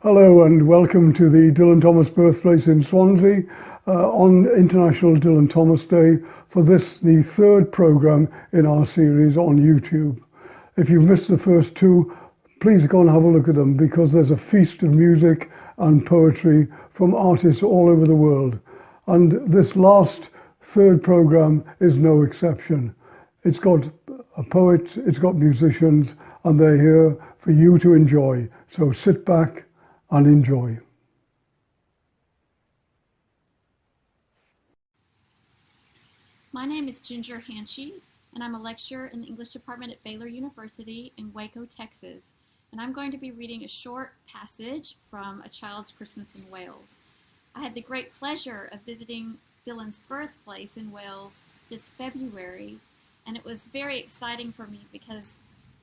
Hello and welcome to the Dylan Thomas birthplace in Swansea on International Dylan Thomas Day for this, the third programme in our series on YouTube. If you've missed the first two, please go and have a look at them because there's a feast of music and poetry from artists all over the world. And this last third programme is no exception. It's got a poet, it's got musicians, and they're here for you to enjoy. So sit back and enjoy. My name is Ginger Hanchey, and I'm a lecturer in the English department at Baylor University in Waco, Texas. And I'm going to be reading a short passage from A Child's Christmas in Wales. I had the great pleasure of visiting Dylan's birthplace in Wales this February, and it was very exciting for me because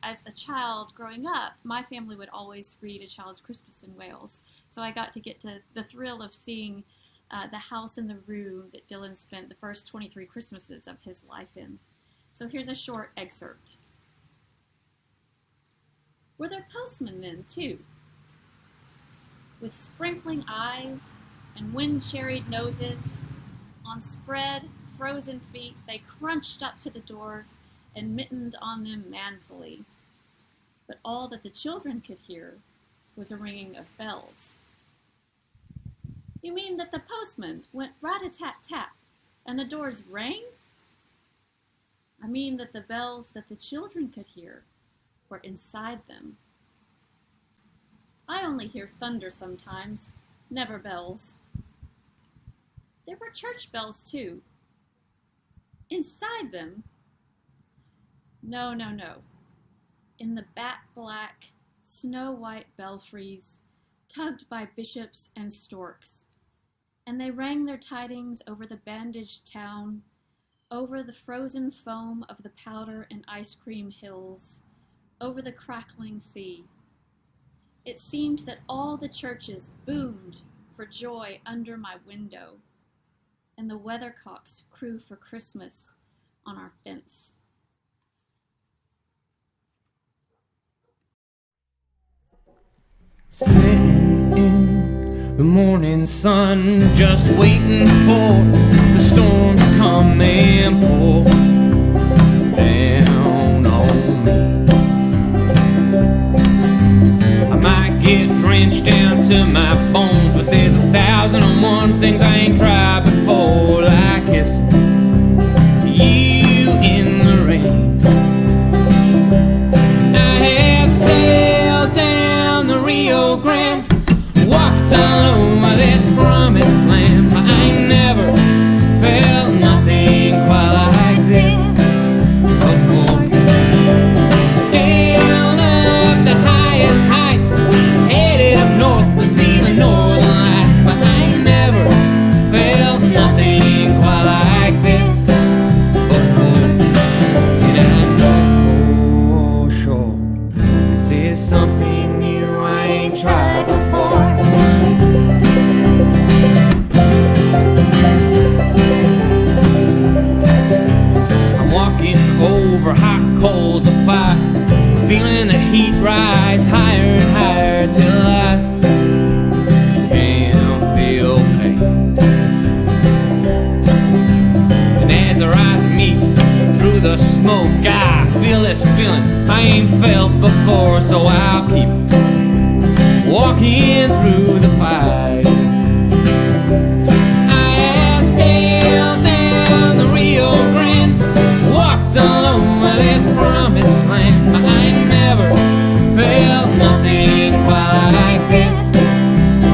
as a child growing up, my family would always read A Child's Christmas in Wales. So I got to get to the thrill of seeing the house and the room that Dylan spent the first 23 Christmases of his life in. So here's a short excerpt. Were there postmen then, too? With sprinkling eyes and wind-cherried noses, on spread, frozen feet, they crunched up to the doors and mittened on them manfully. But all that the children could hear was a ringing of bells. You mean that the postman went rat-a-tat-tat and the doors rang? I mean that the bells that the children could hear were inside them. I only hear thunder sometimes, never bells. There were church bells too. Inside them? No. In the bat-black, snow-white belfries, tugged by bishops and storks. And they rang their tidings over the bandaged town, over the frozen foam of the powder and ice cream hills, over the crackling sea. It seemed that all the churches boomed for joy under my window, and the weathercocks crew for Christmas on our fence. Sitting in the morning sun, just waiting for the storm to come and pour down on me. I might get drenched down to my bones, but there's 1,001 things I ain't tried before, like kissing you in the rain. I have sailed down the Rio Grande, walked all over this promised land, but I ain't never felt nothing quite like this before. Scaled up the highest heights, headed up north to see the northern lights, but I ain't never felt nothing quite like this before. And I know for sure this is something new I ain't tried before. I'm walking over hot coals of fire, feeling the heat rise higher and higher till I can't feel pain. And as I rise and meet through the smoke, I feel this feeling I ain't felt before, so I'll keep walking through the fire. I have sailed down the Rio Grande, walked all over this promised land, but I ain't never felt nothing quite like this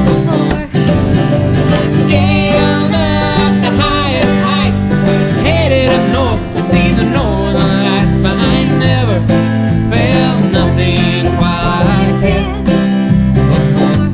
before. Scaled up the highest heights, headed up north to see the northern lights, but I ain't never felt nothing quite like this before.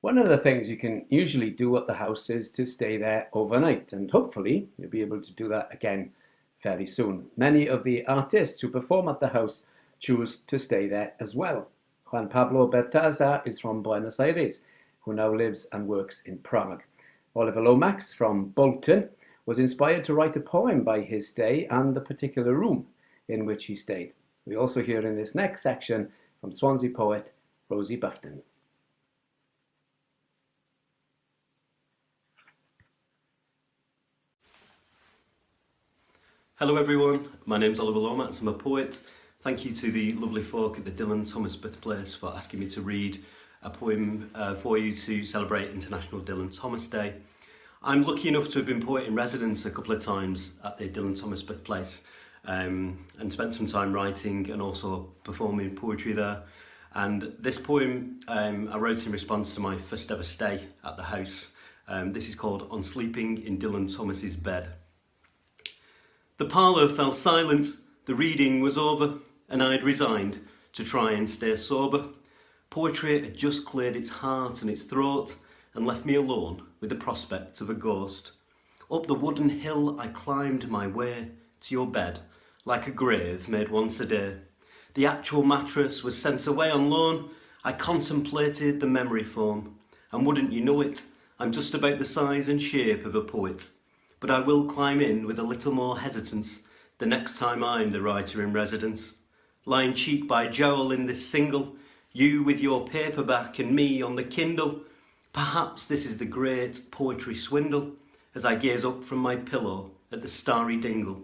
One of the things you can usually do at the house is to stay there overnight, and hopefully you'll be able to do that again fairly soon. Many of the artists who perform at the house choose to stay there as well. Juan Pablo Bertazza is from Buenos Aires, who now lives and works in Prague. Oliver Lomax from Bufton was inspired to write a poem by his stay and the particular room in which he stayed. We also hear in this next section from Swansea poet Rosie Bufton. Hello everyone, my name's Oliver Lomax, I'm a poet. Thank you to the lovely folk at the Dylan Thomas Birthplace for asking me to read a poem for you to celebrate International Dylan Thomas Day. I'm lucky enough to have been poet in residence a couple of times at the Dylan Thomas Birthplace and spent some time writing and also performing poetry there. And this poem I wrote in response to my first ever stay at the house. This is called On Sleeping in Dylan Thomas's Bed. The parlour fell silent, the reading was over, and I'd resigned to try and stay sober. Poetry had just cleared its heart and its throat and left me alone with the prospect of a ghost. Up the wooden hill I climbed my way to your bed, like a grave made once a day. The actual mattress was sent away on loan. I contemplated the memory foam, and wouldn't you know it, I'm just about the size and shape of a poet. But I will climb in with a little more hesitance the next time I'm the writer in residence. Lying cheek by jowl in this single, you with your paperback and me on the Kindle. Perhaps this is the great poetry swindle as I gaze up from my pillow at the starry dingle.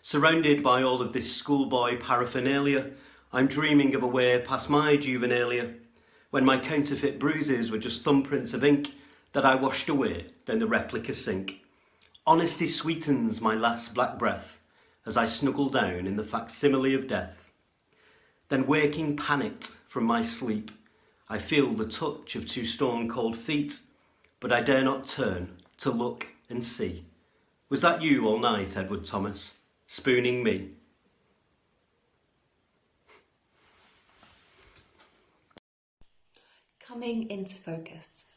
Surrounded by all of this schoolboy paraphernalia, I'm dreaming of a way past my juvenilia, when my counterfeit bruises were just thumbprints of ink that I washed away down the replica sink. Honesty sweetens my last black breath as I snuggle down in the facsimile of death. Then waking panicked from my sleep, I feel the touch of two stone cold feet, but I dare not turn to look and see. Was that you all night, Edward Thomas, spooning me? Coming into focus.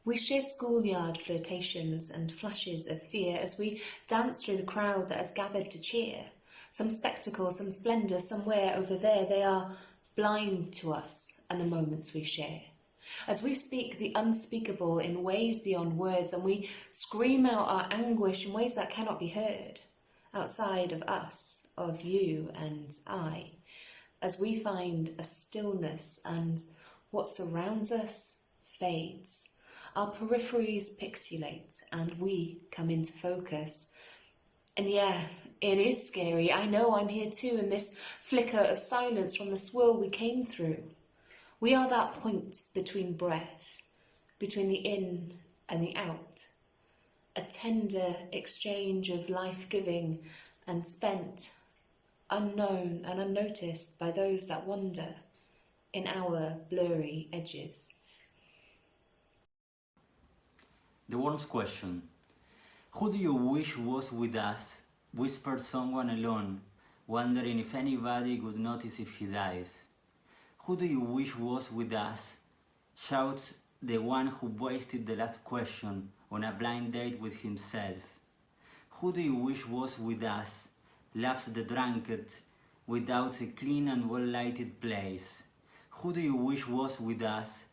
We share schoolyard flirtations and flashes of fear as we dance through the crowd that has gathered to cheer. Some spectacle, some splendour, somewhere over there, they are blind to us and the moments we share. As we speak the unspeakable in ways beyond words, and we scream out our anguish in ways that cannot be heard, outside of us, of you and I, as we find a stillness and what surrounds us fades. Our peripheries pixelate and we come into focus. And yeah, it is scary. I know I'm here too in this flicker of silence from the swirl we came through. We are that point between breath, between the in and the out. A tender exchange of life-giving and spent, unknown and unnoticed by those that wander in our blurry edges. The worm's question. Who do you wish was with us? Whispered someone alone, wondering if anybody would notice if he dies. Who do you wish was with us? Shouts the one who wasted the last question on a blind date with himself. Who do you wish was with us? Laughs the drunkard without a clean and well-lighted place. Who do you wish was with us?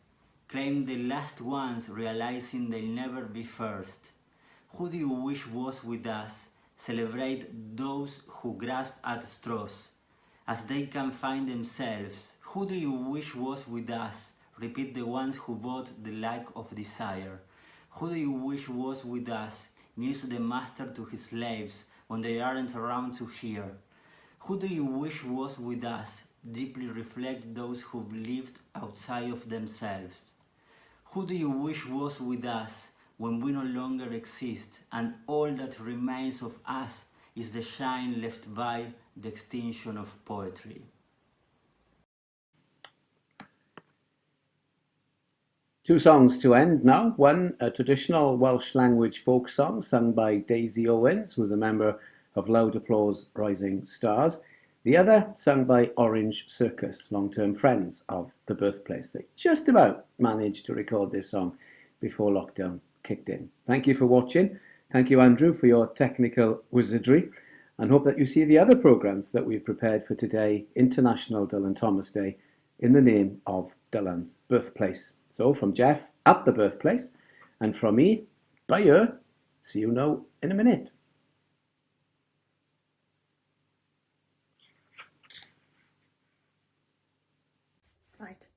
Claim the last ones, realizing they'll never be first. Who do you wish was with us? Celebrate those who grasp at straws, as they can find themselves. Who do you wish was with us? Repeat the ones who bought the lack of desire. Who do you wish was with us? News the master to his slaves when they aren't around to hear. Who do you wish was with us? Deeply reflect those who've lived outside of themselves. Who do you wish was with us when we no longer exist and all that remains of us is the shine left by the extinction of poetry? Two songs to end now. One, a traditional Welsh language folk song sung by Daisy Owens, who was a member of Loud Applause Rising Stars. The other sung by Orange Circus, long-term friends of the birthplace. They just about managed to record this song before lockdown kicked in. Thank you for watching. Thank you, Andrew, for your technical wizardry, and hope that you see the other programmes that we've prepared for today, International Dylan Thomas Day, in the name of Dylan's birthplace. So from Geoff at the birthplace, and from me, bye here. See you now in a minute. Right.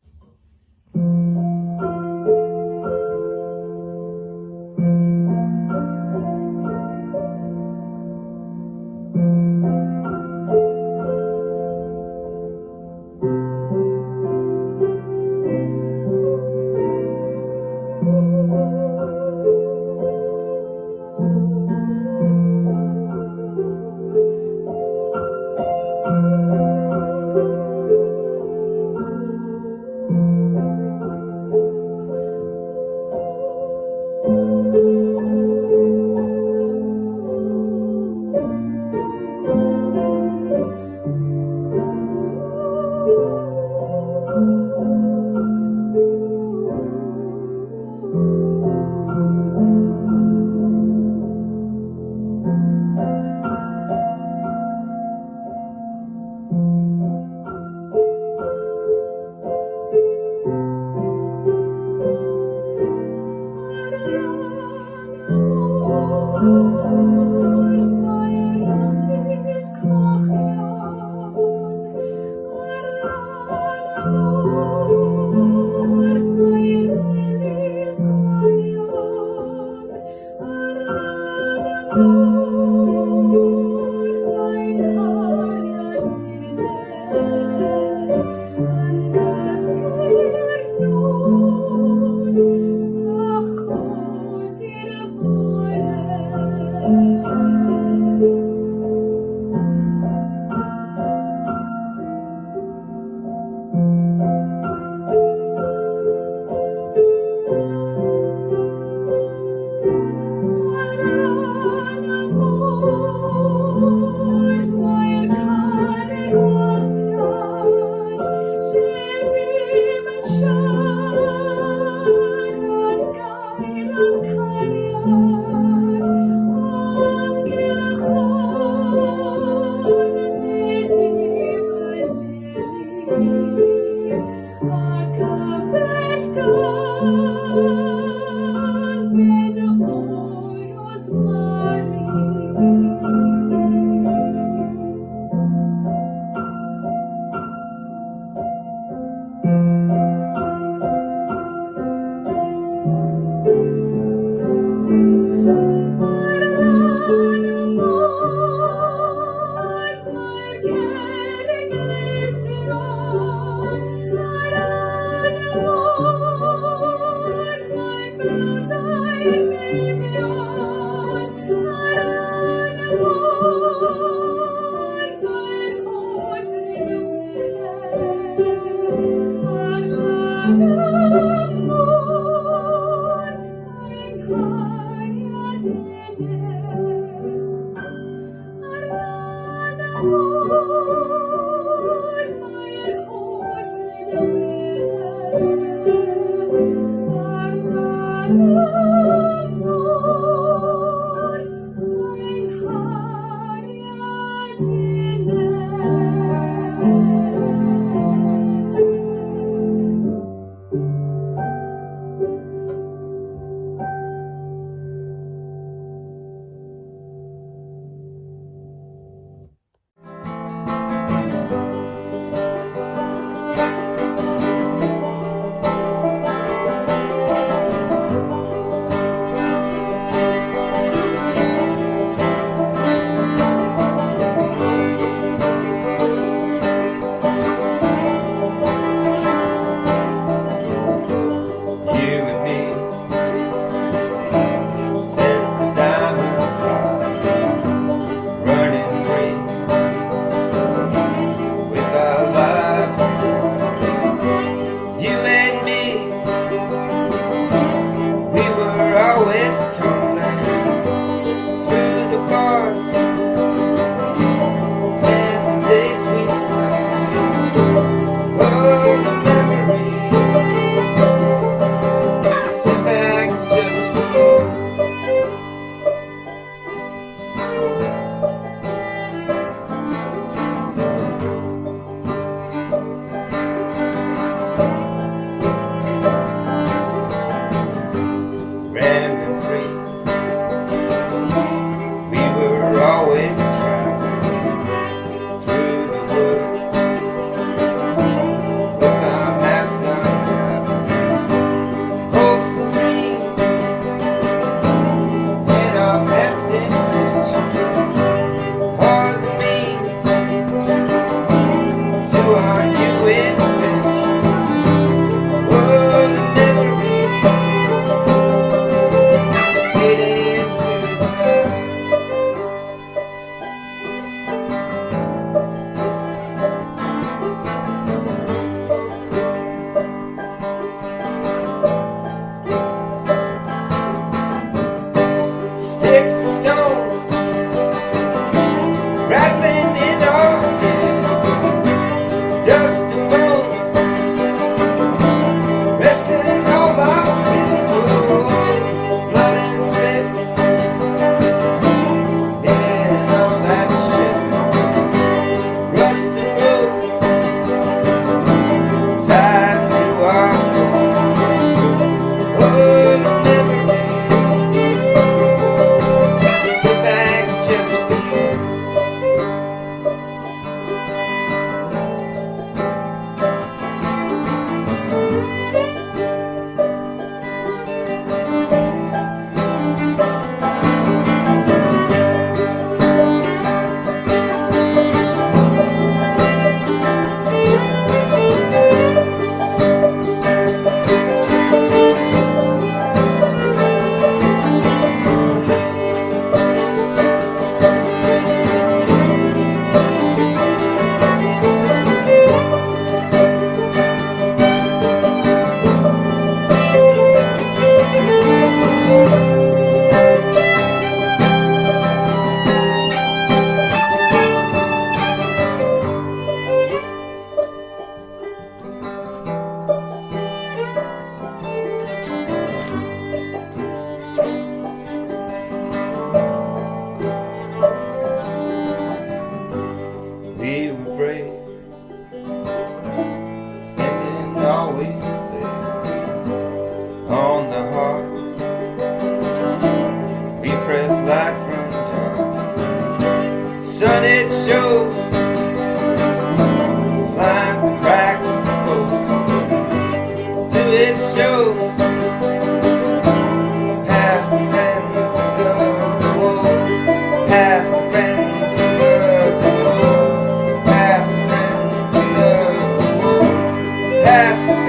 Past the